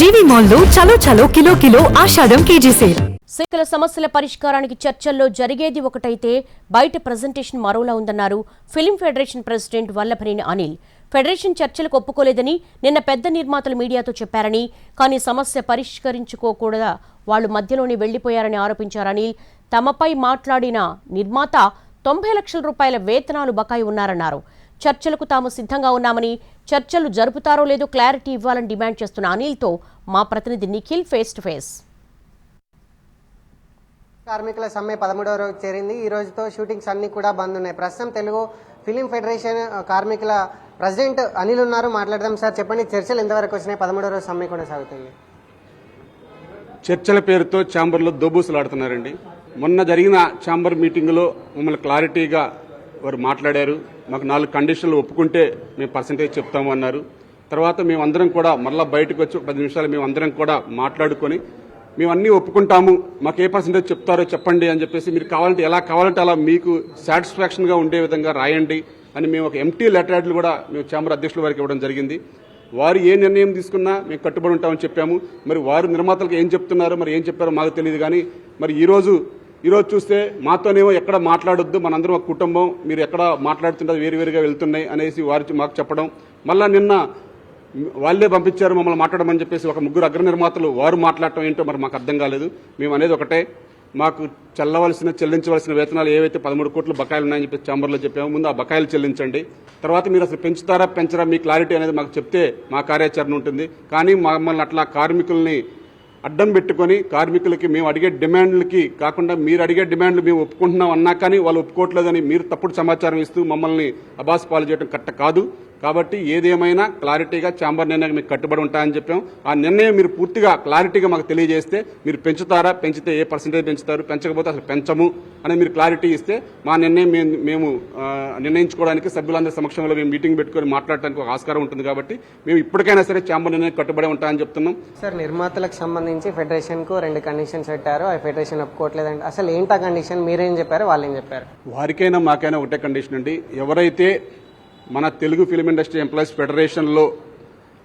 జీవి మాల్లో చలో చలో కిలో కిలో ఆషాఢం కేజీ సేల్. సైకిల్ సమస్యల పరిష్కారానికి చర్చల్లో జరిగేది ఒకటైతే బయట ప్రెజెంటేషన్ మరోలా ఉందన్నారు film federation president Vallabhaneni Anil. Federation చర్చలకు ఒప్పుకోలేదని నిన్న పెద్ద నిర్మాతలు మీడియాతో చెప్పారని, కానీ సమస్య పరిష్కరించుకోకూడదా వాళ్లు మధ్యలోనే వెళ్లిపోయారని ఆరోపించారు అనిల్. తమపై మాట్లాడిన నిర్మాత 90 లక్షల రూపాయల వేతనాలు బకాయి ఉన్నారన్నారు. చర్చలకు తాము సిద్ధంగా ఉన్నామని, చర్చలు జరుపుతారో లేదో క్లారిటీ ఇవ్వాలని డిమాండ్ చేస్తున్న అనిల్తో మా ప్రతినిధి నిఖిల్ ఫేస్ టు ఫేస్. కార్మికుల సమ్మె 13వ రోజు చేరింది. ఈ రోజుతో షూటింగ్స్ అన్ని కూడా బంద్ ఉన్నాయి. ప్రస్తుతం తెలుగు ఫిలిం ఫెడరేషన్ కార్మికుల ప్రెసిడెంట్ అనిల్ ఉన్నారు, మాట్లాడదాం. సార్ చెప్పండి, చర్చలు ఎంతవరకు వచ్చినాయి? 13వ రోజు సమ్మె కొనసాగుతుంది. చర్చల పేరుతో ఛాంబర్లో దోబూసులాడుతున్నారండి. మొన్న జరిగిన ఛాంబర్ మీటింగ్లో మమ్మల్ని క్లారిటీగా వారు మాట్లాడారు. మాకు 4 కండిషన్లు ఒప్పుకుంటే మేము పర్సంటేజ్ చెప్తాము అన్నారు. తర్వాత మేమందరం కూడా మళ్ళీ బయటకు వచ్చి 10 నిమిషాలు మేమందరం కూడా మాట్లాడుకొని మేము అన్నీ ఒప్పుకుంటాము, మాకు ఏ పర్సంటేజ్ చెప్తారో చెప్పండి అని చెప్పేసి, మీరు కావాలంటే ఎలా కావాలంటే అలా మీకు సాటిస్ఫాక్షన్గా ఉండే విధంగా రాయండి అని మేము ఒక ఎంటీ లెటర్లు కూడా మేము ఛాంబర్ అధ్యక్షుల వారికి ఇవ్వడం జరిగింది. వారు ఏ నిర్ణయం తీసుకున్నా మేము కట్టుబడి ఉంటామని చెప్పాము. మరి వారు నిర్మాతలకు ఏం చెప్తున్నారో మరి ఏం చెప్పారో మాకు తెలియదు. కానీ మరి ఈరోజు చూస్తే మాతోనేమో ఎక్కడ మాట్లాడొద్దు, మనందరం ఒక కుటుంబం, మీరు ఎక్కడ మాట్లాడుతుంటే వేరువేరుగా వెళ్తున్నాయి అనేసి వారు మాకు చెప్పడం, మళ్ళా నిన్న వాళ్ళే పంపించారు మమ్మల్ని మాట్లాడమని చెప్పేసి ఒక 3 అగ్ర నిర్మాతలు వారు మాట్లాడటం ఏంటో మరి మాకు అర్థం కాలేదు. మేము అనేది ఒకటే, మాకు చెల్లించవలసిన వేతనాలు ఏవైతే 13 కోట్ల బకాయిలు ఉన్నాయని చెప్పి ఛాంబర్లో చెప్పాము. ముందు ఆ బకాయిలు చెల్లించండి, తర్వాత మీరు అసలు పెంచుతారా పెంచరా మీ క్లారిటీ అనేది మాకు చెప్తే మా కార్యాచరణ ఉంటుంది. కానీ మమ్మల్ని అట్లా కార్మికుల్ని అడ్డం పెట్టుకొని కార్మికులకి మేము అడిగే డిమాండ్లకి కాకుండా మీరు అడిగే డిమాండ్లు మేము ఒప్పుకుంటున్నాం అన్నా కానీ వాళ్ళు ఒప్పుకోవట్లేదని మీరు తప్పుడు సమాచారం ఇస్తూ మమ్మల్ని అబాస్ పాలు చేయడం కరెక్ట్ కాదు. కాబట్టి ఏదేమైనా క్లారిటీగా ఛాంబర్ నిర్ణయం మీకు కట్టుబడి ఉంటాయని చెప్పాం. ఆ నిర్ణయం మీరు పూర్తిగా క్లారిటీగా మాకు తెలియజేస్తే, మీరు పెంచుతారా, పెంచితే ఏ పర్సెంటేజ్ పెంచుతారు, పెంచకపోతే అసలు పెంచము అని మీరు క్లారిటీ ఇస్తే మా నిర్ణయం మేము నిర్ణయించుకోవడానికి సభ్యులందరి సమక్షంలో మేము మీటింగ్ పెట్టుకొని మాట్లాడడానికి ఒక ఆస్కారం ఉంటుంది. కాబట్టి మేము ఇప్పటికైనా సరే ఛాంబర్ నిర్ణయం కట్టుబడి ఉంటాయని చెప్తున్నాం. సార్, నిర్మాతలకు సంబంధించి ఫెడరేషన్ కు 2 కండిషన్స్ పెట్టారు. ఆ ఫెడరేషన్ ఒప్పుకోవట్లేదంటే అసలు ఏంటా కండిషన్? మీరేం చెప్పారు, వాళ్ళేం చెప్పారు? వారికైనా మాకైనా ఒకటే కండిషన్ అండి. ఎవరైతే మన తెలుగు ఫిలిం ఇండస్ట్రీ ఎంప్లాయీస్ ఫెడరేషన్లో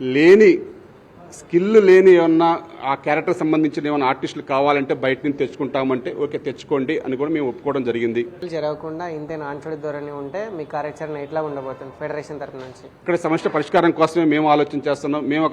లేని స్కిల్ లేని ఏమన్నా ఆ క్యారెక్టర్ సంబంధించిన ఏమైనా ఆర్టిస్టులు కావాలంటే బయట నుంచి తెచ్చుకుంటామంటే ఓకే తెచ్చుకోండి అని కూడా మేము ఒప్పుకోవడం జరిగింది. జరగకుండా ఇంతే నాన్చుడి ధోరణి ఉంటే మీ కార్యాచరణ ఎట్లా ఉండబోతుంది ఫెడరేషన్ తరఫు నుంచి? ఇక్కడ సమస్య పరిష్కారం కోసమే మేము ఆలోచన చేస్తున్నాం. మేము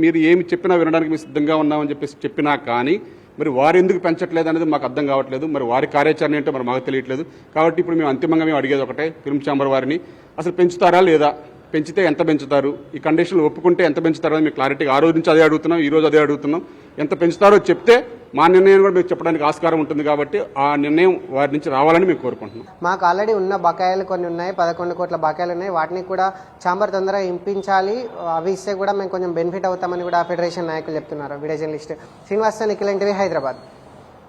మీరు ఏమి చెప్పినా వినడానికి మేము సిద్ధంగా ఉన్నామని చెప్పేసి చెప్పినా కానీ మరి వారు ఎందుకు పెంచట్లేదు అనేది మాకు అర్థం కావట్లేదు. మరి వారి కార్యాచరణ ఏంటో మరి మాకు తెలియట్లేదు. కాబట్టి ఇప్పుడు మేము అంతిమంగా మేము అడిగేది ఒకటే, ఫిల్మ్ ఛాంబర్ వారిని అసలు పెంచుతారా లేదా, పెంచితే ఎంత పెంచుతారు, ఈ కండిషన్లు ఒప్పుకుంటే ఎంత పెంచుతారో మేము క్లారిటీగా ఆ రోజు నుంచి అదే అడుగుతున్నాం, ఈ రోజు అదే అడుగుతున్నాం. ఎంత పెంచుతారో చెప్తే మా నిర్ణయం కూడా మీకు చెప్పడానికి ఆస్కారం ఉంటుంది. కాబట్టి ఆ నిర్ణయం వారి నుంచి రావాలని మేము కోరుకుంటున్నాం. మాకు ఆల్రెడీ ఉన్న బకాయిలు కొన్ని ఉన్నాయి, 11 కోట్ల బకాయిలు ఉన్నాయి. వాటిని కూడా ఛాంబర్ తొందరగా ఇంపించాలి, అవి ఇస్తే కూడా మేము కొంచెం బెనిఫిట్ అవుతామని కూడా ఫెడరేషన్ నాయకులు చెప్తున్నారు. Video journalist Srinivas, Nikhil, Hyderabad.